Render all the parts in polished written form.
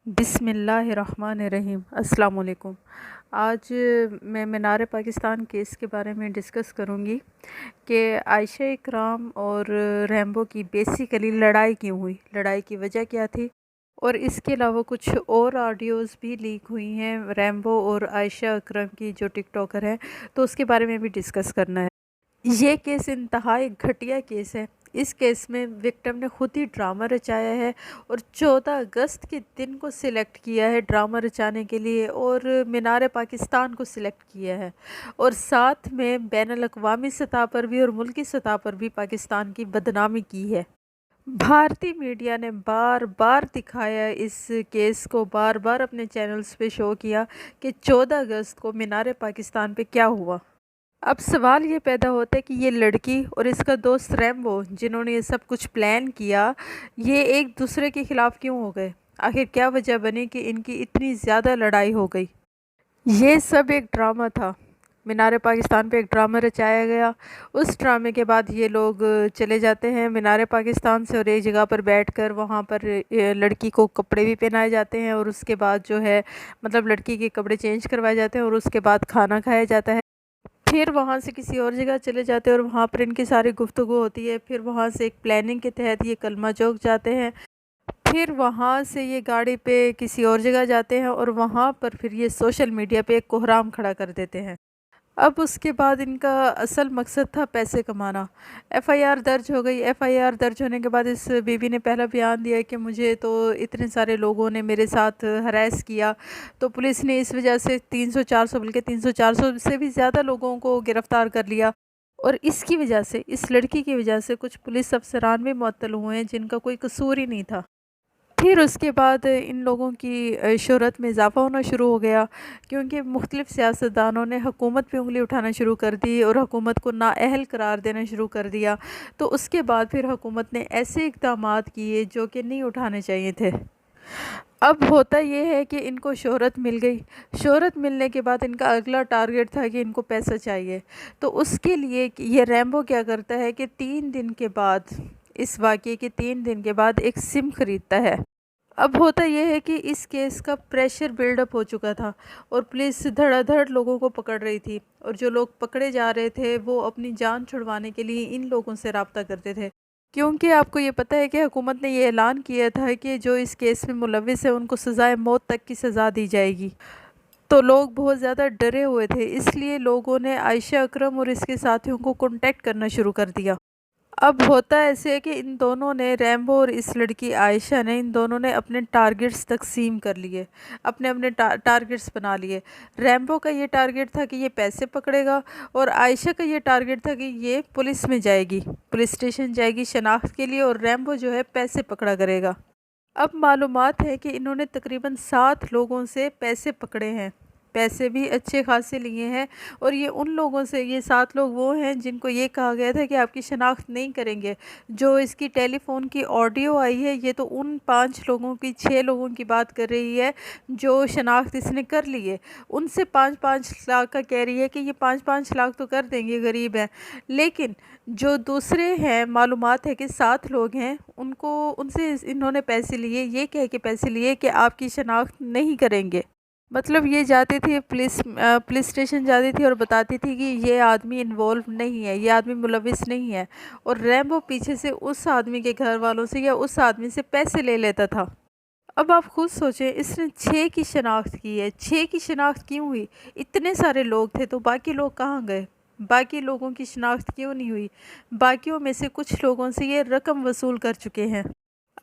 بسم اللہ الرحمن الرحیم۔ السلام علیکم۔ آج میں مینار پاکستان کیس کے بارے میں ڈسکس کروں گی کہ عائشہ اکرام اور ریمبو کی بیسیکلی لڑائی کیوں ہوئی، لڑائی کی وجہ کیا تھی، اور اس کے علاوہ کچھ اور آڈیوز بھی لیک ہوئی ہیں ریمبو اور عائشہ اکرم کی جو ٹک ٹاکر ہے، تو اس کے بارے میں بھی ڈسکس کرنا ہے۔ یہ کیس انتہائی گھٹیا کیس ہے۔ اس کیس میں وکٹم نے خود ہی ڈرامہ رچایا ہے اور 14 اگست کے دن کو سلیکٹ کیا ہے ڈرامہ رچانے کے لیے، اور مینار پاکستان کو سلیکٹ کیا ہے، اور ساتھ میں بین الاقوامی سطح پر بھی اور ملکی سطح پر بھی پاکستان کی بدنامی کی ہے۔ بھارتی میڈیا نے بار بار دکھایا اس کیس کو، بار بار اپنے چینلز پہ شو کیا کہ 14 اگست کو مینار پاکستان پہ کیا ہوا۔ اب سوال یہ پیدا ہوتا ہے کہ یہ لڑکی اور اس کا دوست ریمبو جنہوں نے یہ سب کچھ پلان کیا، یہ ایک دوسرے کے خلاف کیوں ہو گئے؟ آخر کیا وجہ بنی کہ ان کی اتنی زیادہ لڑائی ہو گئی؟ یہ سب ایک ڈرامہ تھا۔ مینار پاکستان پہ ایک ڈرامہ رچایا گیا۔ اس ڈرامے کے بعد یہ لوگ چلے جاتے ہیں مینار پاکستان سے، اور ایک جگہ پر بیٹھ کر وہاں پر لڑکی کو کپڑے بھی پہنائے جاتے ہیں، اور اس کے بعد جو ہے مطلب لڑکی کے کپڑے چینج کروائے جاتے ہیں، اور اس کے بعد کھانا کھایا جاتا ہے۔ پھر وہاں سے کسی اور جگہ چلے جاتے ہیں اور وہاں پر ان کی ساری گفتگو ہوتی ہے۔ پھر وہاں سے ایک پلاننگ کے تحت یہ کلمہ چوک جاتے ہیں۔ پھر وہاں سے یہ گاڑی پہ کسی اور جگہ جاتے ہیں، اور وہاں پر پھر یہ سوشل میڈیا پہ ایک کوہرام کھڑا کر دیتے ہیں۔ اب اس کے بعد ان کا اصل مقصد تھا پیسے کمانا۔ ایف آئی آر درج ہو گئی۔ ایف آئی آر درج ہونے کے بعد اس بی بی نے پہلا بیان دیا کہ مجھے تو اتنے سارے لوگوں نے میرے ساتھ ہراس کیا، تو پولیس نے اس وجہ سے 300 400 بلکہ 300 400 سے بھی زیادہ لوگوں کو گرفتار کر لیا، اور اس کی وجہ سے، اس لڑکی کی وجہ سے کچھ پولیس افسران بھی معطل ہوئے ہیں جن کا کوئی قصور ہی نہیں تھا۔ پھر اس کے بعد ان لوگوں کی شہرت میں اضافہ ہونا شروع ہو گیا، کیونکہ مختلف سیاستدانوں نے حکومت پہ انگلی اٹھانا شروع کر دی اور حکومت کو نااہل قرار دینا شروع کر دیا۔ تو اس کے بعد پھر حکومت نے ایسے اقدامات کیے جو کہ نہیں اٹھانے چاہیے تھے۔ اب ہوتا یہ ہے کہ ان کو شہرت مل گئی۔ شہرت ملنے کے بعد ان کا اگلا ٹارگٹ تھا کہ ان کو پیسہ چاہیے۔ تو اس کے لیے یہ ریمبو کیا کرتا ہے کہ 3 دن کے بعد، اس واقعے کے 3 دن کے بعد ایک سم خریدتا ہے۔ اب ہوتا یہ ہے کہ اس کیس کا پریشر بیلڈ اپ ہو چکا تھا، اور پولیس دھڑا دھڑ لوگوں کو پکڑ رہی تھی، اور جو لوگ پکڑے جا رہے تھے وہ اپنی جان چھڑوانے کے لیے ان لوگوں سے رابطہ کرتے تھے، کیونکہ آپ کو یہ پتہ ہے کہ حکومت نے یہ اعلان کیا تھا کہ جو اس کیس میں ملوث ہے ان کو سزائے موت تک کی سزا دی جائے گی۔ تو لوگ بہت زیادہ ڈرے ہوئے تھے، اس لیے لوگوں نے عائشہ اکرم اور اس کے ساتھیوں کو کانٹیکٹ کرنا شروع کر دیا۔ اب ہوتا ایسے ہے کہ ان دونوں نے، ریمبو اور اس لڑکی عائشہ نے، ان دونوں نے اپنے ٹارگٹس تقسیم کر لیے، اپنے اپنے ٹارگٹس بنا لیے۔ ریمبو کا یہ ٹارگٹ تھا کہ یہ پیسے پکڑے گا، اور عائشہ کا یہ ٹارگٹ تھا کہ یہ پولیس میں جائے گی، پولیس اسٹیشن جائے گی شناخت کے لیے، اور ریمبو جو ہے پیسے پکڑا کرے گا۔ اب معلومات ہے کہ انہوں نے تقریباً 7 لوگوں سے پیسے پکڑے ہیں، پیسے بھی اچھے خاصے لیے ہیں، اور یہ ان لوگوں سے، یہ 7 لوگ وہ ہیں جن کو یہ کہا گیا تھا کہ آپ کی شناخت نہیں کریں گے۔ جو اس کی ٹیلی فون کی آڈیو آئی ہے، یہ تو ان 5 لوگوں کی، 6 لوگوں کی بات کر رہی ہے جو شناخت اس نے کر لی ہے۔ ان سے 5-5 لاکھ کا کہہ رہی ہے کہ یہ 5-5 لاکھ تو کر دیں گے، غریب ہیں۔ لیکن جو دوسرے ہیں، معلومات ہے کہ 7 لوگ ہیں، ان سے انہوں نے پیسے لیے، یہ کہہ کے پیسے لیے کہ آپ کی شناخت نہیں کریں گے۔ مطلب یہ جاتی تھی پولیس اسٹیشن جاتی تھی اور بتاتی تھی کہ یہ آدمی انوالو نہیں ہے، یہ آدمی ملوث نہیں ہے، اور ریمبو پیچھے سے اس آدمی کے گھر والوں سے یا اس آدمی سے پیسے لے لیتا تھا۔ اب آپ خود سوچیں، اس نے 6 کی شناخت کی ہے۔ 6 کی شناخت کیوں ہوئی؟ اتنے سارے لوگ تھے تو باقی لوگ کہاں گئے؟ باقی لوگوں کی شناخت کیوں نہیں ہوئی؟ باقیوں میں سے کچھ لوگوں سے یہ رقم وصول کر چکے ہیں۔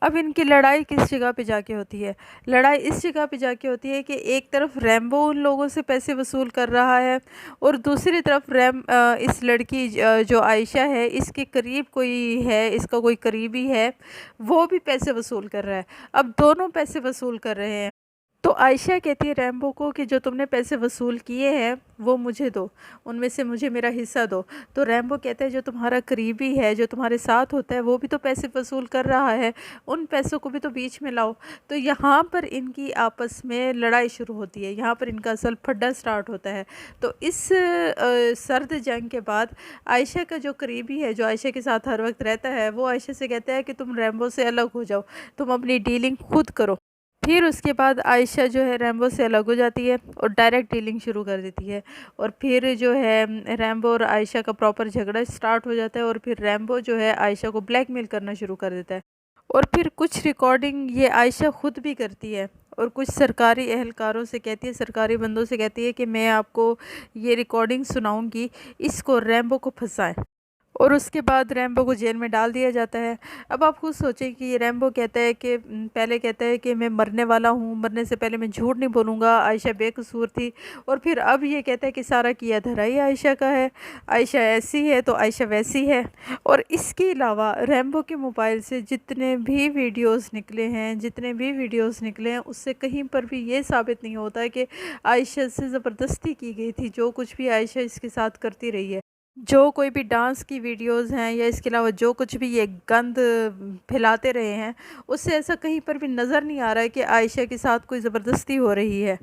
اب ان کی لڑائی کس جگہ پہ جا کے ہوتی ہے؟ لڑائی اس جگہ پہ جا کے ہوتی ہے کہ ایک طرف ریمبو ان لوگوں سے پیسے وصول کر رہا ہے، اور دوسری طرف اس لڑکی جو عائشہ ہے، اس کے قریب کوئی ہے، اس کا کوئی قریبی ہے، وہ بھی پیسے وصول کر رہا ہے۔ اب دونوں پیسے وصول کر رہے ہیں۔ تو عائشہ کہتی ہے ریمبو کو کہ جو تم نے پیسے وصول کیے ہیں وہ مجھے دو، ان میں سے مجھے میرا حصہ دو۔ تو ریمبو کہتا ہے جو تمہارا قریبی ہے، جو تمہارے ساتھ ہوتا ہے، وہ بھی تو پیسے وصول کر رہا ہے، ان پیسوں کو بھی تو بیچ میں لاؤ۔ تو یہاں پر ان کی آپس میں لڑائی شروع ہوتی ہے، یہاں پر ان کا اصل پھڈا سٹارٹ ہوتا ہے۔ تو اس سرد جنگ کے بعد عائشہ کا جو قریبی ہے، جو عائشہ کے ساتھ ہر وقت رہتا ہے، وہ عائشہ سے کہتا ہے کہ تم ریمبو سے الگ ہو جاؤ، تم اپنی ڈیلنگ خود کرو۔ پھر اس کے بعد عائشہ جو ہے ریمبو سے الگ ہو جاتی ہے اور ڈائریکٹ ڈیلنگ شروع کر دیتی ہے، اور پھر جو ہے ریمبو اور عائشہ کا پراپر جھگڑا سٹارٹ ہو جاتا ہے، اور پھر ریمبو جو ہے عائشہ کو بلیک میل کرنا شروع کر دیتا ہے، اور پھر کچھ ریکارڈنگ یہ عائشہ خود بھی کرتی ہے اور کچھ سرکاری اہلکاروں سے کہتی ہے، سرکاری بندوں سے کہتی ہے کہ میں آپ کو یہ ریکارڈنگ سناؤں گی، اس کو ریمبو کو پھنسائیں، اور اس کے بعد ریمبو کو جیل میں ڈال دیا جاتا ہے۔ اب آپ خود سوچیں کہ یہ ریمبو کہتا ہے کہ پہلے کہتا ہے کہ میں مرنے والا ہوں، مرنے سے پہلے میں جھوٹ نہیں بولوں گا، عائشہ بے قصور تھی، اور پھر اب یہ کہتا ہے کہ سارا کیا دھرا ہی عائشہ کا ہے، عائشہ ایسی ہے تو عائشہ ویسی ہے۔ اور اس کے علاوہ ریمبو کے موبائل سے جتنے بھی ویڈیوز نکلے ہیں اس سے کہیں پر بھی یہ ثابت نہیں ہوتا ہے کہ عائشہ سے زبردستی کی گئی تھی، جو کچھ بھی عائشہ اس کے ساتھ کرتی رہی ہے، جو کوئی بھی ڈانس کی ویڈیوز ہیں یا اس کے علاوہ جو کچھ بھی یہ گند پھیلاتے رہے ہیں، اس سے ایسا کہیں پر بھی نظر نہیں آ رہا ہے کہ عائشہ کے ساتھ کوئی زبردستی ہو رہی ہے۔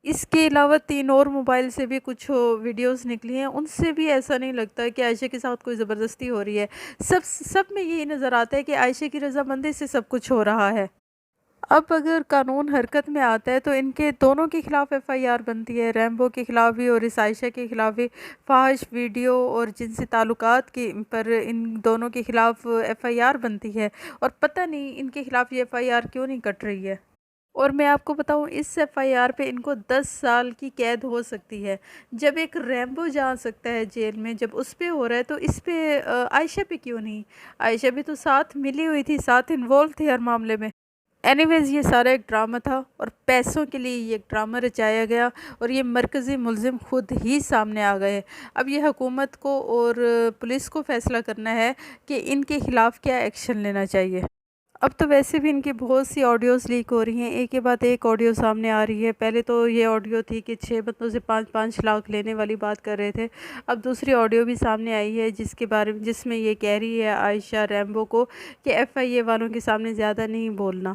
اس کے علاوہ 3 اور موبائل سے بھی کچھ ویڈیوز نکلی ہیں، ان سے بھی ایسا نہیں لگتا کہ عائشہ کے ساتھ کوئی زبردستی ہو رہی ہے، سب میں یہی نظر آتا ہے کہ عائشہ کی رضامندی سے سب کچھ ہو رہا ہے۔ اب اگر قانون حرکت میں آتا ہے تو ان کے دونوں کے خلاف ایف آئی آر بنتی ہے، ریمبو کے خلاف بھی اور اس عائشہ کے خلاف بھی، فاحش ویڈیو اور جنسی تعلقات کی پر ان دونوں کے خلاف ایف آئی آر بنتی ہے، اور پتہ نہیں ان کے خلاف یہ ایف آئی آر کیوں نہیں کٹ رہی ہے۔ اور میں آپ کو بتاؤں اس ایف آئی آر پہ ان کو 10 سال کی قید ہو سکتی ہے۔ جب ایک ریمبو جا سکتا ہے جیل میں، جب اس پہ ہو رہا ہے تو اس پہ عائشہ پہ کیوں نہیں؟ عائشہ بھی تو ساتھ ملی ہوئی تھی، ساتھ انوالو تھی ہر معاملے میں۔ اینی ویز یہ سارا ایک ڈرامہ تھا، اور پیسوں کے لیے یہ ایک ڈرامہ رچایا گیا، اور یہ مرکزی ملزم خود ہی سامنے آ گئے۔ اب یہ حکومت کو اور پولیس کو فیصلہ کرنا ہے کہ ان کے خلاف کیا ایکشن لینا چاہیے۔ اب تو ویسے بھی ان کی بہت سی آڈیوز لیک ہو رہی ہیں، ایک کے بعد ایک آڈیو سامنے آ رہی ہے۔ پہلے تو یہ آڈیو تھی کہ 6 بندوں سے 5-5 لاکھ لینے والی بات کر رہے تھے، اب دوسری آڈیو بھی سامنے آئی ہے جس میں یہ کہہ رہی ہے عائشہ ریمبو کو کہ ایف آئی اے والوں کے سامنے زیادہ نہیں بولنا۔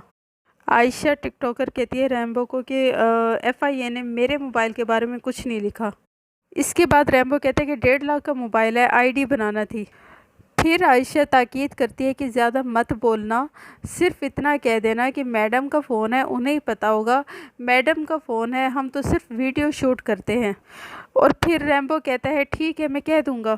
عائشہ ٹک ٹاکر کہتی ہے ریمبو کو کہ ایف آئی اے نے میرے موبائل کے بارے میں کچھ نہیں لکھا۔ اس کے بعد ریمبو کہتے ہیں کہ 1.5 لاکھ کا موبائل ہے، آئی ڈی بنانا تھی۔ پھر عائشہ تاکید کرتی ہے کہ زیادہ مت بولنا، صرف اتنا کہہ دینا کہ میڈم کا فون ہے، انہیں پتہ ہوگا، میڈم کا فون ہے، ہم تو صرف ویڈیو شوٹ کرتے ہیں۔ اور پھر ریمبو کہتا ہے ٹھیک ہے میں کہہ دوں گا۔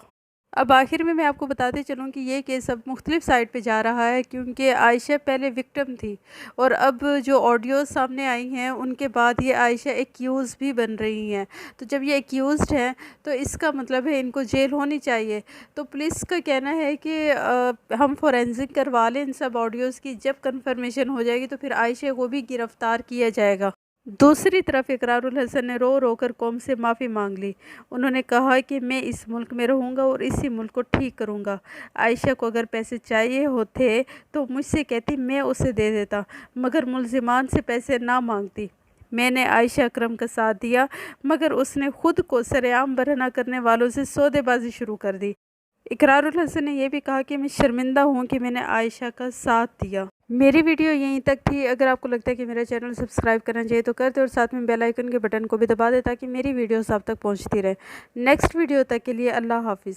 اب آخر میں آپ کو بتاتے چلوں کہ یہ کیس اب مختلف سائٹ پہ جا رہا ہے، کیونکہ عائشہ پہلے وکٹم تھی، اور اب جو آڈیوز سامنے آئی ہیں ان کے بعد یہ عائشہ ایکیوز بھی بن رہی ہیں، تو جب یہ ایکیوزڈ ہیں تو اس کا مطلب ہے ان کو جیل ہونی چاہیے۔ تو پولیس کا کہنا ہے کہ ہم فورینزک کروا لیں ان سب آڈیوز کی، جب کنفرمیشن ہو جائے گی تو پھر عائشہ کو بھی گرفتار کیا جائے گا۔ دوسری طرف اقرار الحسن نے رو رو کر قوم سے معافی مانگ لی، انہوں نے کہا کہ میں اس ملک میں رہوں گا اور اسی ملک کو ٹھیک کروں گا۔ عائشہ کو اگر پیسے چاہیے ہوتے تو مجھ سے کہتی، میں اسے دے دیتا، مگر ملزمان سے پیسے نہ مانگتی۔ میں نے عائشہ اکرم کا ساتھ دیا، مگر اس نے خود کو سرعام برہنہ کرنے والوں سے سودے بازی شروع کر دی۔ اقرار الحسن نے یہ بھی کہا کہ میں شرمندہ ہوں کہ میں نے عائشہ کا ساتھ دیا۔ میری ویڈیو یہیں تک تھی، اگر آپ کو لگتا ہے کہ میرا چینل سبسکرائب کرنا چاہیے تو کر دیں، اور ساتھ میں بیل آئیکن کے بٹن کو بھی دبا دیں تاکہ میری ویڈیوز آپ تک پہنچتی رہے۔ نیکسٹ ویڈیو تک کے لیے اللہ حافظ۔